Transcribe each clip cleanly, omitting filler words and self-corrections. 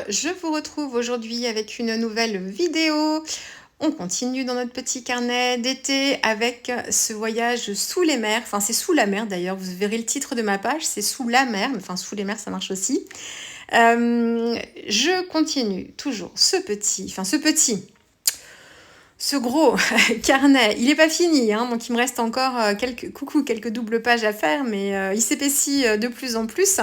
je vous retrouve aujourd'hui avec une nouvelle vidéo. On continue dans notre petit carnet d'été avec ce voyage sous les mers. Enfin, c'est sous la mer d'ailleurs, vous verrez le titre de ma page, c'est sous la mer, mais enfin sous les mers ça marche aussi. Je continue toujours ce gros carnet. Il n'est pas fini, hein, donc il me reste encore quelques doubles pages à faire, mais il s'épaissit de plus en plus.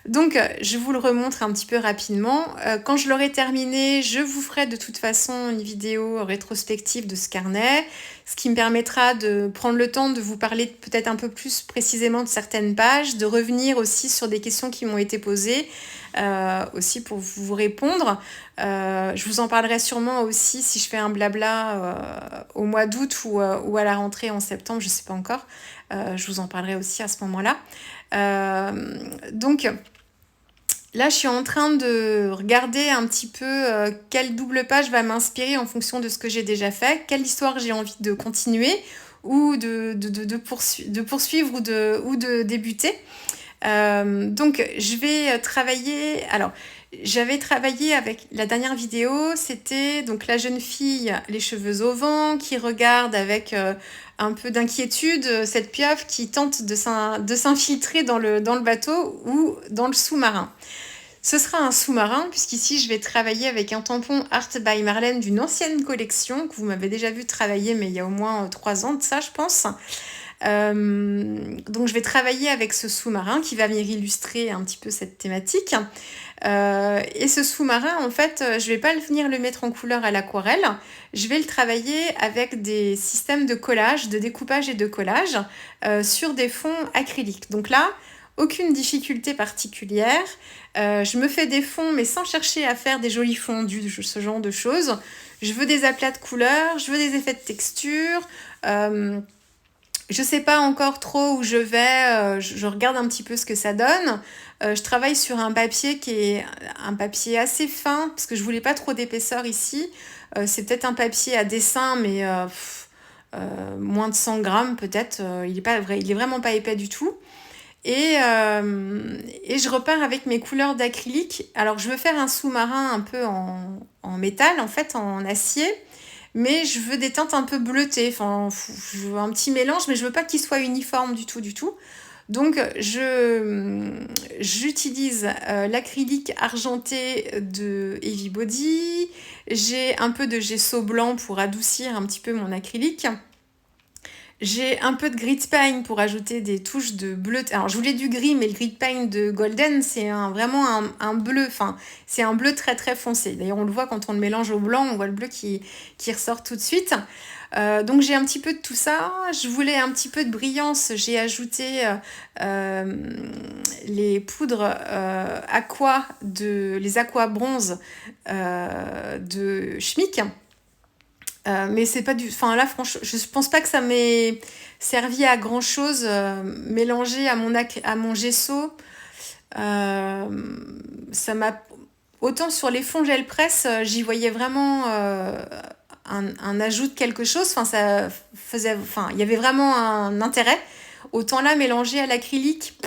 Donc, je vous le remontre un petit peu rapidement. Quand je l'aurai terminé, je vous ferai de toute façon une vidéo rétrospective de ce carnet, ce qui me permettra de prendre le temps de vous parler peut-être un peu plus précisément de certaines pages, de revenir aussi sur des questions qui m'ont été posées, aussi pour vous répondre. Je vous en parlerai sûrement aussi si je fais un blabla au mois d'août ou à la rentrée en septembre, je ne sais pas encore. Je vous en parlerai aussi à ce moment-là. Donc, là, je suis en train de regarder un petit peu quelle double page va m'inspirer en fonction de ce que j'ai déjà fait, quelle histoire j'ai envie de continuer ou de poursuivre ou de débuter. Donc, je vais travailler... Alors, j'avais travaillé avec la dernière vidéo, c'était donc la jeune fille, les cheveux au vent, qui regarde avec un peu d'inquiétude cette pieuvre qui tente de s'infiltrer dans le bateau ou dans le sous-marin. Ce sera un sous-marin, puisqu'ici je vais travailler avec un tampon Art by Marlène d'une ancienne collection, que vous m'avez déjà vu travailler, mais il y a au moins 3 ans de ça, je pense. Donc je vais travailler avec ce sous-marin qui va venir illustrer un petit peu cette thématique. Et ce sous-marin, en fait, je vais pas venir le mettre en couleur à l'aquarelle, je vais le travailler avec des systèmes de collage, de découpage et de collage sur des fonds acryliques. Donc là, aucune difficulté particulière. Je me fais des fonds, mais sans chercher à faire des jolis fondus, ce genre de choses. Je veux des aplats de couleurs, je veux des effets de texture. Je sais pas encore trop où je vais, je regarde un petit peu ce que ça donne. Je travaille sur un papier qui est un papier assez fin, parce que je voulais pas trop d'épaisseur ici. C'est peut-être un papier à dessin, mais moins de 100 grammes peut-être. Il est vraiment pas épais du tout. Et je repars avec mes couleurs d'acrylique. Alors, je veux faire un sous-marin un peu en métal, en fait, en acier. Mais je veux des teintes un peu bleutées. Enfin, je veux un petit mélange, mais je veux pas qu'il soit uniforme du tout, du tout. Donc, j'utilise l'acrylique argenté de Heavy Body. J'ai un peu de gesso blanc pour adoucir un petit peu mon acrylique. J'ai un peu de grit paint pour ajouter des touches de bleu. Alors, je voulais du gris, mais le grit paint de Golden, c'est vraiment un bleu. Enfin, c'est un bleu très très foncé. D'ailleurs, on le voit quand on le mélange au blanc, on voit le bleu qui ressort tout de suite. Donc, j'ai un petit peu de tout ça. Je voulais un petit peu de brillance. J'ai ajouté les poudres les aqua bronze de Schmick. Mais c'est pas du... Enfin là, franchement, je pense pas que ça m'ait servi à grand chose mélangé à mon gesso. Ça m'a... Autant sur les fonds gel presse, j'y voyais vraiment un ajout de quelque chose. Enfin, il y avait vraiment un intérêt. Autant là, mélangé à l'acrylique,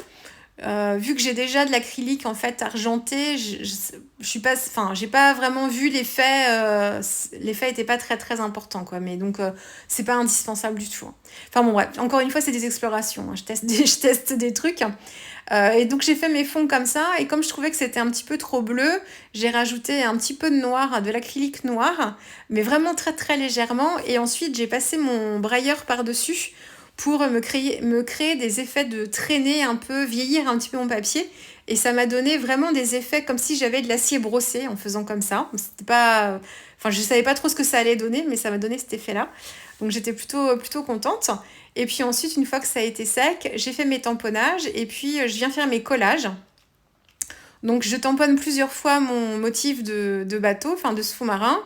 vu que j'ai déjà de l'acrylique en fait argenté, je suis pas, enfin, j'ai pas vraiment vu l'effet. L'effet était pas très très important quoi. Mais donc c'est pas indispensable du tout, hein. Enfin bon bref, encore une fois c'est des explorations, hein. Je teste des trucs. Et donc j'ai fait mes fonds comme ça, et comme je trouvais que c'était un petit peu trop bleu, j'ai rajouté un petit peu de noir, de l'acrylique noir, mais vraiment très très légèrement, et ensuite j'ai passé mon brailleur par-dessus pour me créer des effets de traîner un peu, vieillir un petit peu mon papier, et ça m'a donné vraiment des effets comme si j'avais de l'acier brossé en faisant comme ça. C'était pas... Enfin, je savais pas trop ce que ça allait donner, mais ça m'a donné cet effet-là. Donc j'étais plutôt contente. Et puis ensuite, une fois que ça a été sec, j'ai fait mes tamponnages et puis je viens faire mes collages. Donc je tamponne plusieurs fois mon motif de bateau, enfin de sous-marin.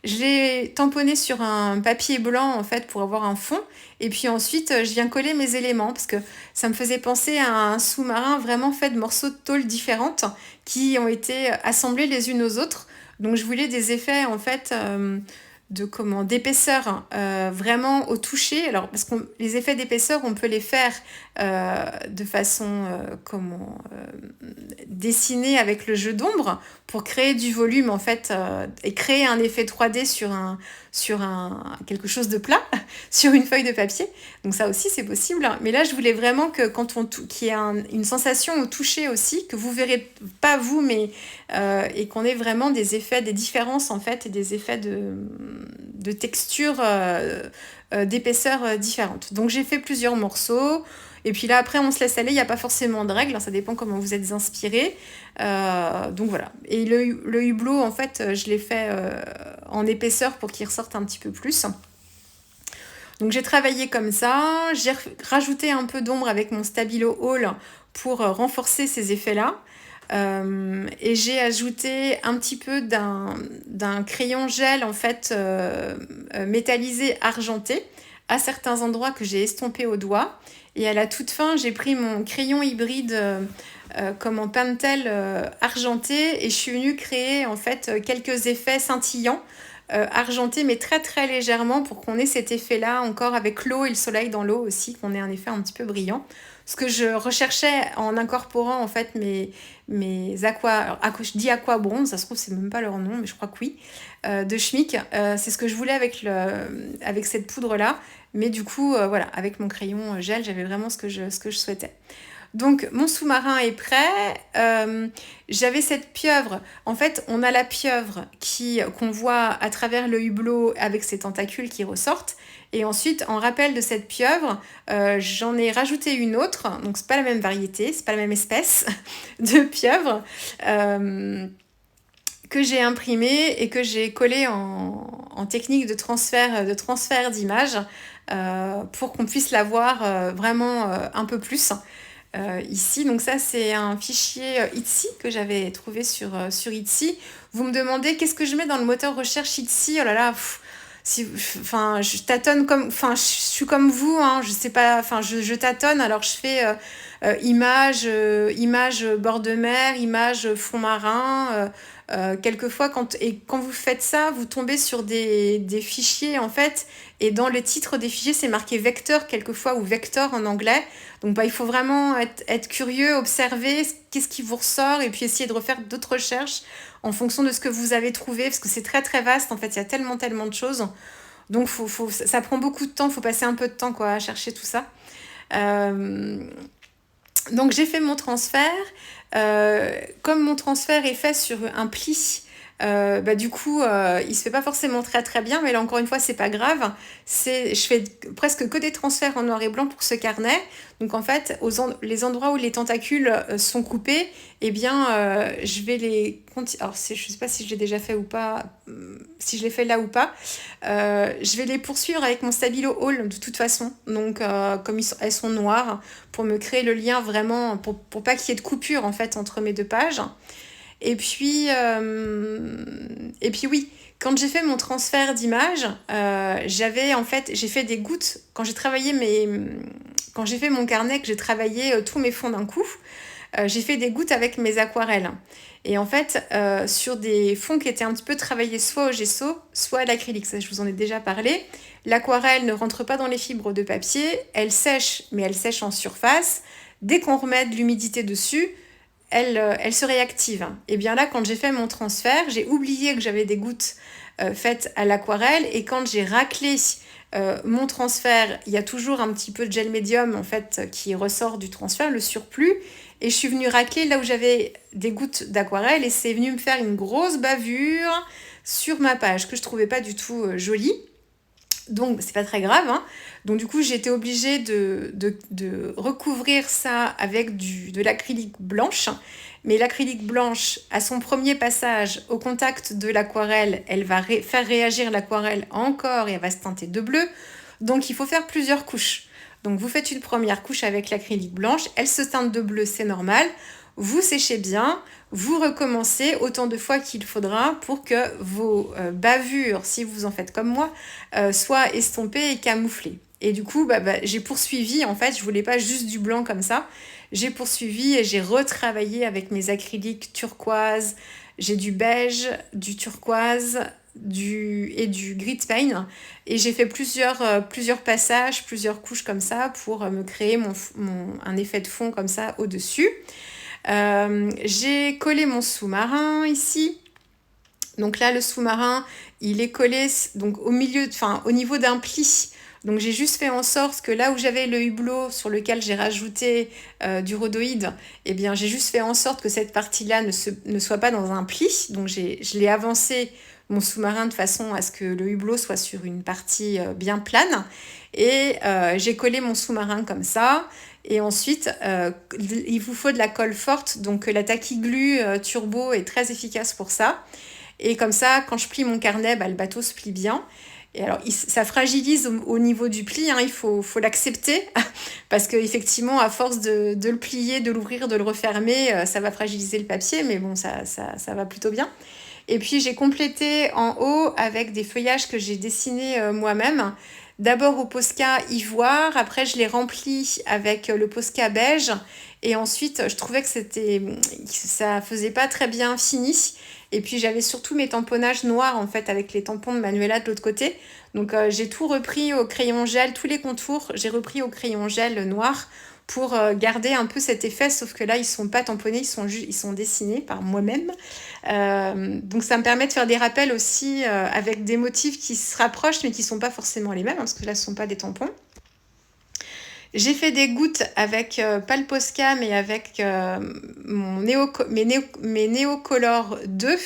Je l'ai tamponné sur un papier blanc en fait pour avoir un fond. Et puis ensuite, je viens coller mes éléments parce que ça me faisait penser à un sous-marin vraiment fait de morceaux de tôle différentes qui ont été assemblés les unes aux autres. Donc je voulais des effets en fait d'épaisseur vraiment au toucher. Alors parce que les effets d'épaisseur, on peut les faire de façon dessinée avec le jeu d'ombre pour créer du volume en fait et créer un effet 3D sur quelque chose de plat, sur une feuille de papier. Donc ça aussi c'est possible. Mais là je voulais vraiment que qu'il y ait une sensation au toucher aussi, que vous verrez pas vous, mais et qu'on ait vraiment des effets, des différences en fait et des effets de texture, d'épaisseur différentes. Donc j'ai fait plusieurs morceaux. Et puis là, après, on se laisse aller. Il n'y a pas forcément de règles. Hein, ça dépend comment vous êtes inspiré. Donc voilà. Et le hublot, en fait, je l'ai fait en épaisseur pour qu'il ressorte un petit peu plus. Donc j'ai travaillé comme ça. J'ai rajouté un peu d'ombre avec mon Stabilo Hall pour renforcer ces effets-là. Et j'ai ajouté un petit peu d'un crayon gel, en fait, métallisé argenté à certains endroits que j'ai estompé au doigt. Et à la toute fin, j'ai pris mon crayon hybride comme en Pentel argenté et je suis venue créer en fait quelques effets scintillants argentés mais très très légèrement pour qu'on ait cet effet-là encore avec l'eau et le soleil dans l'eau aussi, qu'on ait un effet un petit peu brillant. Ce que je recherchais en incorporant en fait mes aqua, je dis aqua bronze, ça se trouve c'est même pas leur nom mais je crois que oui, de Schmick, c'est ce que je voulais avec cette poudre là. Mais du coup, voilà, avec mon crayon gel, j'avais vraiment ce que je souhaitais. Donc, mon sous-marin est prêt. J'avais cette pieuvre. En fait, on a la pieuvre qu'on voit à travers le hublot avec ses tentacules qui ressortent. Et ensuite, en rappel de cette pieuvre, j'en ai rajouté une autre. Donc, c'est pas la même variété, c'est pas la même espèce de pieuvre. Que j'ai imprimé et que j'ai collé en technique de transfert d'image pour qu'on puisse la voir vraiment un peu plus ici. Donc ça, c'est un fichier Etsy que j'avais trouvé sur Etsy. Vous me demandez qu'est-ce que je mets dans le moteur recherche Etsy. Oh là là, je tâtonne je suis comme vous, hein, je sais pas, je tâtonne. Alors je fais images bord de mer, images fond marin. Quelquefois, quand vous faites ça, vous tombez sur des fichiers en fait, et dans le titre des fichiers, c'est marqué vecteur quelquefois ou vector en anglais. Donc il faut vraiment être curieux, observer qu'est-ce qui vous ressort et puis essayer de refaire d'autres recherches en fonction de ce que vous avez trouvé, parce que c'est très très vaste en fait, il y a tellement de choses. Donc ça prend beaucoup de temps, il faut passer un peu de temps à chercher tout ça. Donc j'ai fait mon transfert. Comme mon transfert est fait sur un pli, du coup, il se fait pas forcément très très bien, mais là encore une fois, c'est pas grave. Je fais presque que des transferts en noir et blanc pour ce carnet. Donc en fait, les endroits où les tentacules sont coupés, eh bien, je vais les continuer. Alors, je sais pas si je l'ai déjà fait ou pas, si je l'ai fait là ou pas. Je vais les poursuivre avec mon Stabilo Hall de toute façon. Donc, comme elles sont noires, pour me créer le lien vraiment, pour pas qu'il y ait de coupure en fait entre mes deux pages. Et puis oui, quand j'ai fait mon transfert d'image, j'ai fait des gouttes. Quand j'ai fait mon carnet, que j'ai travaillé tous mes fonds d'un coup, j'ai fait des gouttes avec mes aquarelles. Et en fait, sur des fonds qui étaient un petit peu travaillés soit au gesso, soit à l'acrylique, ça je vous en ai déjà parlé, l'aquarelle ne rentre pas dans les fibres de papier, elle sèche, mais elle sèche en surface. Dès qu'on remet de l'humidité dessus, elle se réactive. Et bien là, quand j'ai fait mon transfert, j'ai oublié que j'avais des gouttes faites à l'aquarelle, et quand j'ai raclé mon transfert, il y a toujours un petit peu de gel médium en fait qui ressort du transfert, le surplus, et je suis venue racler là où j'avais des gouttes d'aquarelle, et c'est venu me faire une grosse bavure sur ma page que je trouvais pas du tout jolie. Donc c'est pas très grave, hein. Donc du coup j'ai été obligée de recouvrir ça avec de l'acrylique blanche. Mais l'acrylique blanche, à son premier passage au contact de l'aquarelle, elle va faire réagir l'aquarelle encore et elle va se teinter de bleu. Donc il faut faire plusieurs couches. Donc vous faites une première couche avec l'acrylique blanche, elle se teinte de bleu, c'est normal. Vous séchez bien, vous recommencez autant de fois qu'il faudra pour que vos bavures, si vous en faites comme moi, soient estompées et camouflées. Et du coup, j'ai poursuivi, en fait, je voulais pas juste du blanc comme ça. J'ai poursuivi et j'ai retravaillé avec mes acryliques turquoise. J'ai du beige, du turquoise, et du grit paint. Et j'ai fait plusieurs passages, plusieurs couches comme ça pour me créer un effet de fond comme ça au-dessus. J'ai collé mon sous-marin ici. Donc là, le sous-marin, il est collé donc au niveau d'un pli. Donc j'ai juste fait en sorte que là où j'avais le hublot sur lequel j'ai rajouté du rhodoïde, eh bien j'ai juste fait en sorte que cette partie-là ne soit pas dans un pli. Donc je l'ai avancé mon sous-marin de façon à ce que le hublot soit sur une partie bien plane. Et j'ai collé mon sous-marin comme ça. Et ensuite, il vous faut de la colle forte. Donc la Tacky Glue Turbo est très efficace pour ça. Et comme ça, quand je plie mon carnet, le bateau se plie bien. Et alors, ça fragilise au niveau du pli, hein, il faut l'accepter, parce qu'effectivement, à force de le plier, de l'ouvrir, de le refermer, ça va fragiliser le papier, mais bon, ça va plutôt bien. Et puis, j'ai complété en haut avec des feuillages que j'ai dessinés moi-même. D'abord au Posca ivoire, après je l'ai rempli avec le Posca beige, et ensuite je trouvais que ça faisait pas très bien fini. Et puis j'avais surtout mes tamponnages noirs en fait avec les tampons de Manuela de l'autre côté. Donc j'ai tout repris au crayon gel, tous les contours, j'ai repris au crayon gel noir pour garder un peu cet effet, sauf que là ils sont pas tamponnés, ils sont dessinés par moi-même. Donc ça me permet de faire des rappels aussi avec des motifs qui se rapprochent mais qui sont pas forcément les mêmes, hein, parce que là ce sont pas des tampons. J'ai fait des gouttes avec pas le Posca mais avec mes Neocolor 2.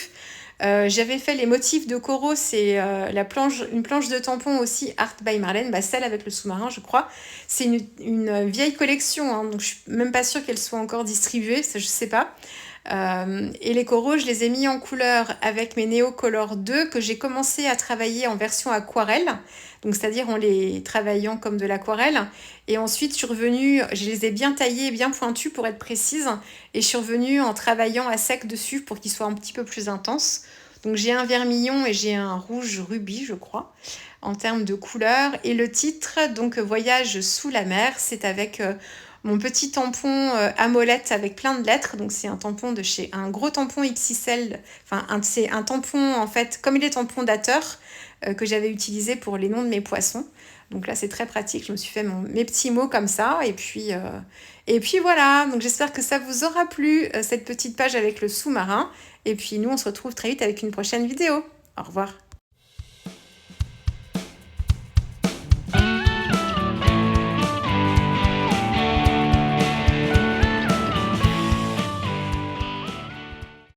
J'avais fait les motifs de coraux, c'est une planche de tampon aussi Art by Marlène, celle avec le sous-marin je crois. C'est une vieille collection, hein, donc je suis même pas sûre qu'elle soit encore distribuée, ça, je sais pas. Et les coraux, je les ai mis en couleur avec mes Neocolor 2 que j'ai commencé à travailler en version aquarelle, donc c'est-à-dire en les travaillant comme de l'aquarelle. Et ensuite, je suis revenue, je les ai bien taillés, bien pointus pour être précise, et je suis revenue en travaillant à sec dessus pour qu'ils soient un petit peu plus intenses. Donc j'ai un vermillon et j'ai un rouge rubis, je crois, en termes de couleur. Et le titre, donc Voyage sous la mer, c'est avec mon petit tampon Amolette avec plein de lettres. Donc c'est un tampon de chez un gros tampon XXL. Enfin, c'est un tampon en fait, comme il est tampon dateur, que j'avais utilisé pour les noms de mes poissons. Donc là, c'est très pratique. Je me suis fait mes petits mots comme ça. Et puis voilà. Donc j'espère que ça vous aura plu, cette petite page avec le sous-marin. Et puis nous, on se retrouve très vite avec une prochaine vidéo. Au revoir.